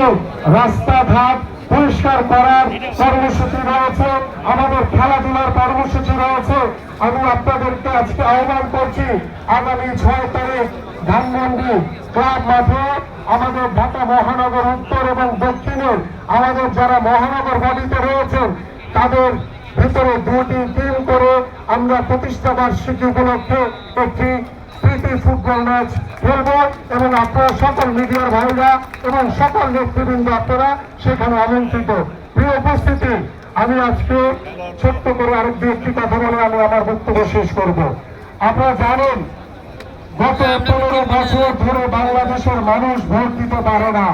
আমাদের রাস্তাঘাট পরিষ্কার করার কর্মসূচি রয়েছে, আমাদের খেলাধুলার কর্মসূচি রয়েছে। আমি আপনাদেরকে আজকে আহ্বান করছি, আগামী 6 তারিখ ধানমন্ডি ক্লাব মাঠে আমাদের ঢাকা মহানগর উত্তর এবং দক্ষিণের আমাদের যারা মহানগর বডিতে রয়েছেন তাদের ভিতরে 2টি টিম করে আমরা প্রতিষ্ঠা বার্ষিকী উপলক্ষে একটি প্রীতি ফুটবল ম্যাচ খেলব এবং আপনারা সকল মিডিয়ার ভাইরা এবং সকল নেতৃবৃন্দ আপনারা সেখানে আমন্ত্রিত। প্রিয় উপস্থিতি, আমি আজকে ছোট্ট করে আরেক একটি কথা বলে আমি আমার বক্তব্য শেষ করব। আপনারা জানেন গত 15 বছর ধরে বাংলাদেশের মানুষ ভোট দিতে পারে না।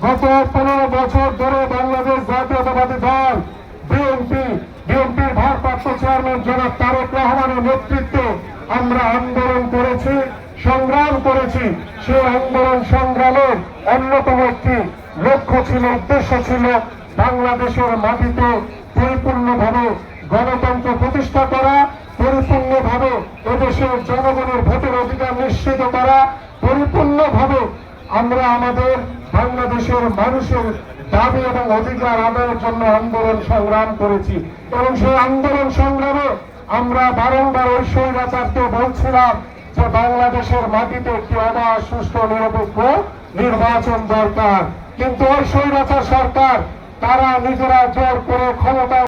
গত 15 বছর ধরে বাংলাদেশ জাতীয়তাবাদী দল বিএনপির ভারপ্রাপ্ত চেয়ারম্যান জনাব তারেক রহমানের নেতৃত্বে আমরা আন্দোলন করেছি, সংগ্রাম করেছি। সেই আন্দোলন সংগ্রামের অন্যতম একটি লক্ষ্য ছিল, উদ্দেশ্য ছিল বাংলাদেশের মাটিতে পরিপূর্ণভাবে গণতন্ত্র প্রতিষ্ঠা করা, পরিপূর্ণভাবে এদেশের জনগণের ভোটের অধিকার নিশ্চিত করা, পরিপূর্ণভাবে আমরা আমাদের বাংলাদেশের মানুষের দাবি এবং অধিকার আদায়ের জন্য আন্দোলন সংগ্রাম করেছি। এবং সেই আন্দোলন সংগ্রামে আমরা বারংবার ওই স্বৈরাচারকে বলছিলাম যে বাংলাদেশের মাটিতে একটি অবাধ, সুষ্ঠু, নিরপেক্ষ নির্বাচন দরকার। কিন্তু ওই স্বৈরাচার সরকার তারা নিজেরা জোর করে ক্ষমতা